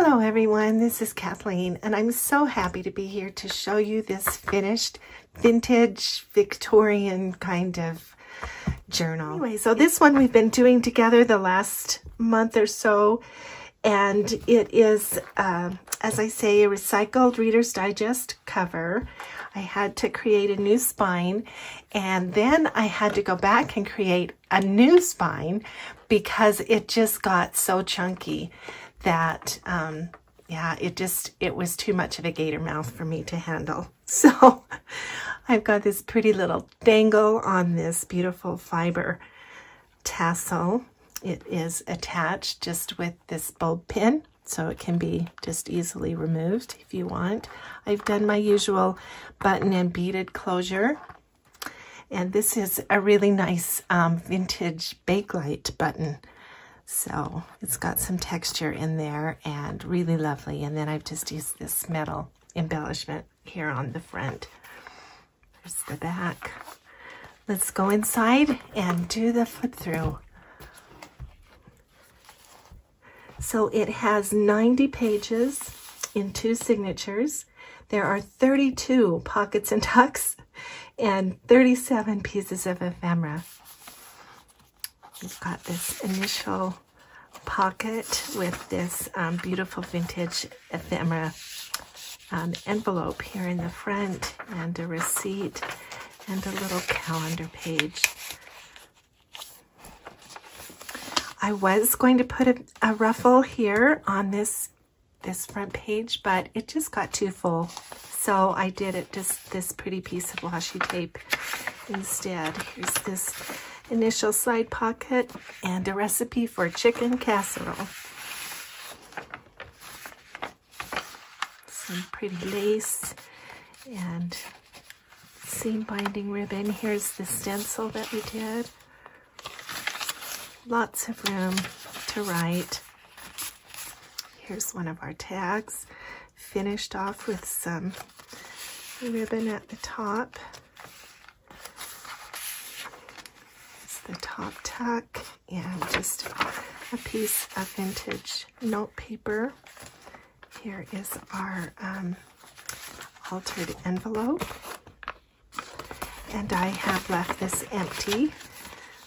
Hello everyone, this is Kathleen and I'm so happy to be here to show you this finished vintage Victorian kind of journal. Anyway, so this one we've been doing together the last month or so, and it is, as I say, a recycled Reader's Digest cover. I had to create a new spine, and then I had to go back and create a new spine because it just got so chunky that yeah, it was too much of a gator mouth for me to handle. So I've got this pretty little dangle on this beautiful fiber tassel. It is attached just with this bulb pin, so it can be just easily removed if you want. I've done my usual button and beaded closure, and this is a really nice vintage Bakelite button. So it's got some texture in there and really lovely. And then I've just used this metal embellishment here on the front. There's the back. Let's go inside and do the flip through. So it has 90 pages in 2 signatures. There are 32 pockets and tucks and 37 pieces of ephemera. We've got this initial pocket with this beautiful vintage ephemera envelope here in the front, and a receipt and a little calendar page. I was going to put a ruffle here on this front page, but it just got too full. So I did it just this pretty piece of washi tape instead. Here's this initial side pocket and a recipe for chicken casserole. Some pretty lace and seam binding ribbon. Here's the stencil that we did. Lots of room to write. Here's one of our tags, finished off with some ribbon at the top. The top tuck and just a piece of vintage note paper. Here is our altered envelope, and I have left this empty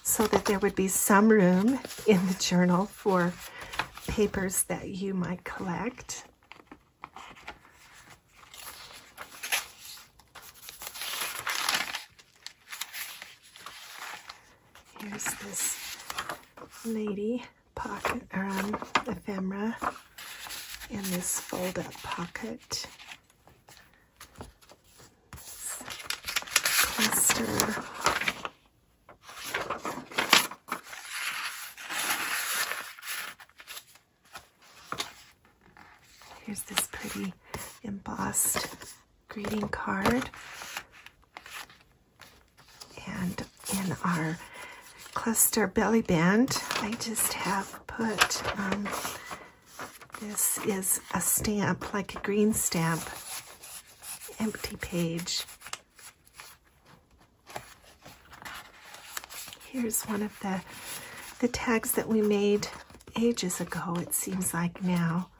so that there would be some room in the journal for papers that you might collect. Here's this lady pocket, ephemera, in this fold-up pocket. Cluster. Here's this pretty embossed greeting card. And in our cluster belly band, I just have put, this is a stamp, like a green stamp, empty page. Here's one of the tags that we made ages ago, it seems like now.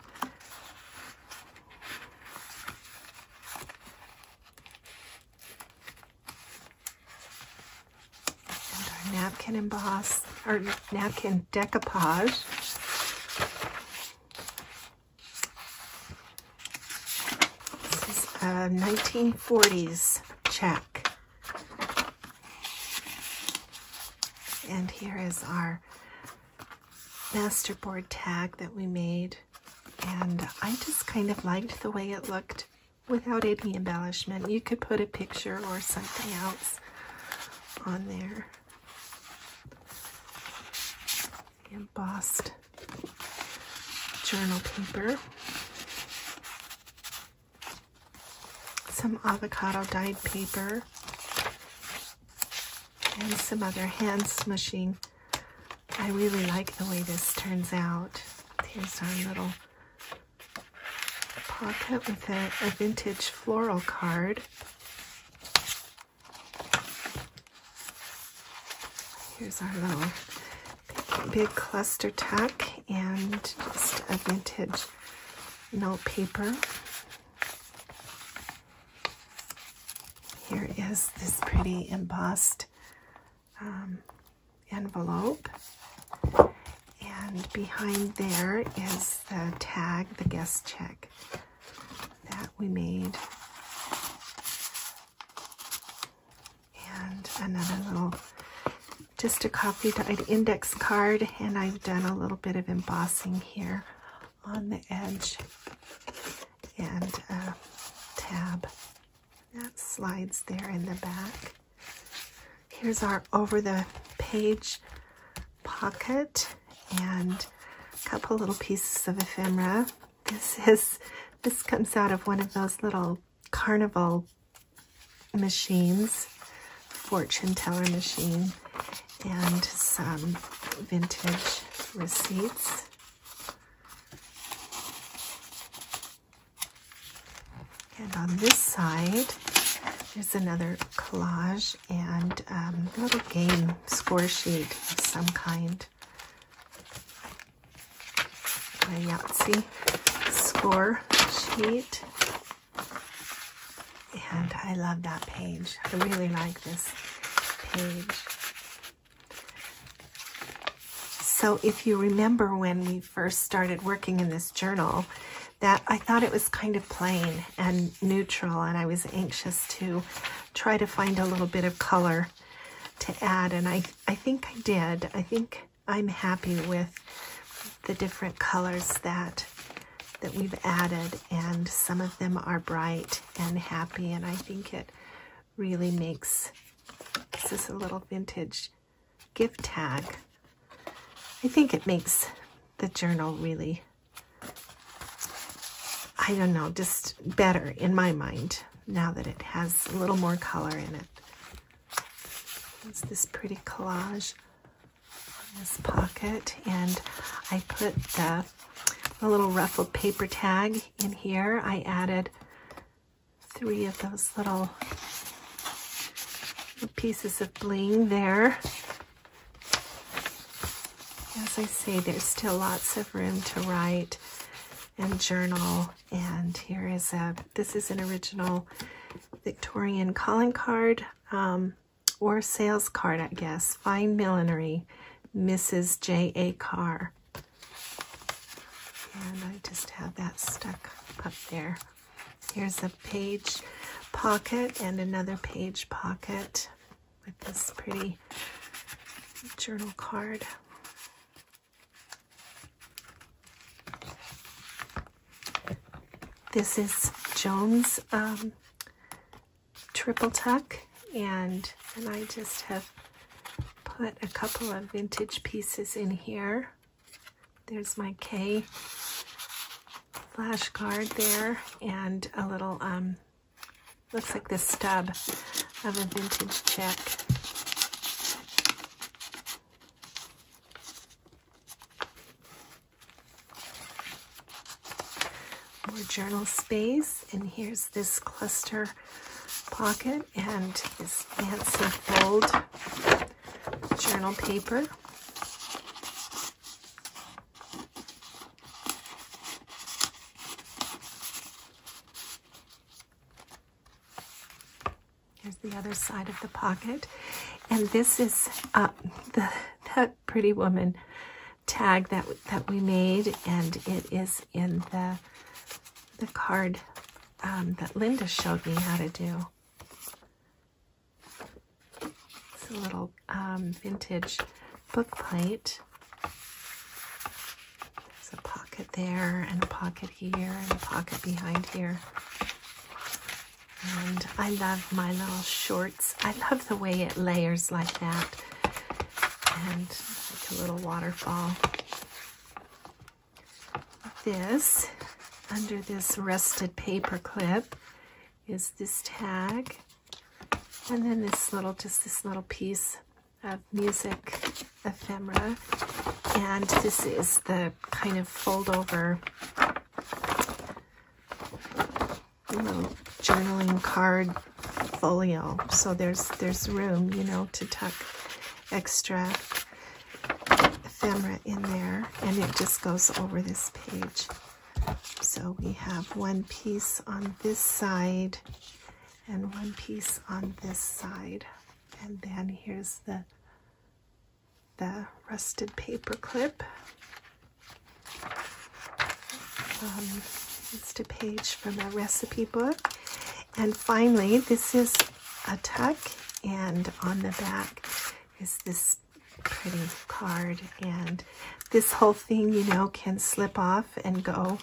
Napkin emboss, or napkin decoupage. This is a 1940s check. And here is our masterboard tag that we made. And I just kind of liked the way it looked without any embellishment. You could put a picture or something else on there. Embossed journal paper, some avocado dyed paper, and some other hand smushing. I really like the way this turns out. Here's our little pocket with a vintage floral card. Here's our little big cluster tuck and just a vintage note paper. Here is this pretty embossed envelope. And behind there is the tag, the guest check that we made. And another little, just a coffee-dyed index card, and I've done a little bit of embossing here on the edge, and a tab that slides there in the back. Here's our over-the-page pocket and a couple little pieces of ephemera. This comes out of one of those little carnival machines, fortune teller machine, and some vintage receipts. And on this side, there's another collage and a little game score sheet of some kind. A Yahtzee score sheet. And I love that page. I really like this page. So if you remember when we first started working in this journal, that I thought it was kind of plain and neutral, and I was anxious to try to find a little bit of color to add, and I think I did. I think I'm happy with the different colors that we've added, and some of them are bright and happy, and I think it really makes, this is a little vintage gift tag. I think it makes the journal really, I don't know, just better in my mind now that it has a little more color in it. It's this pretty collage in this pocket, and I put the little ruffled paper tag in here. I added 3 of those little pieces of bling there. As I say, there's still lots of room to write and journal. And here is this is an original Victorian calling card, or sales card, I guess. Fine Millinery, Mrs. J.A. Carr. And I just have that stuck up there. Here's a page pocket and another page pocket with this pretty journal card. This is Joan's triple tuck, and I just have put a couple of vintage pieces in here. There's my K flashcard there, and a little, looks like the stub of a vintage check. More journal space, and here's this cluster pocket and this fancy fold journal paper. Here's the other side of the pocket, and this is that pretty woman tag that we made, and it is in the card that Linda showed me how to do. It's a little vintage book plate. There's a pocket there, and a pocket here, and a pocket behind here. And I love my little shorts. I love the way it layers like that. And like a little waterfall. This, under this rusted paper clip, is this tag. And then this little, just this little piece of music ephemera. And this is the kind of fold over little journaling card folio. So there's room, you know, to tuck extra ephemera in there, and it just goes over this page. So we have one piece on this side and one piece on this side. And then here's the rusted paper clip. Just a page from a recipe book. And finally, this is a tuck, and on the back is this pretty card. And this whole thing, you know, can slip off and go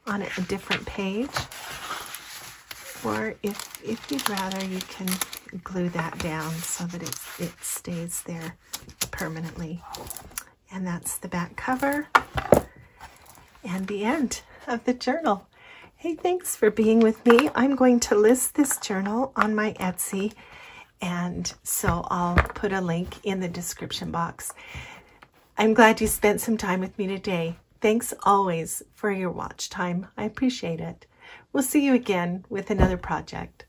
on a different page. Or if you'd rather, you can glue that down so that it stays there permanently. And that's the back cover and the end of the journal. Hey, thanks for being with me. I'm going to list this journal on my Etsy, and so I'll put a link in the description box. I'm glad you spent some time with me today. Thanks always for your watch time. I appreciate it. We'll see you again with another project.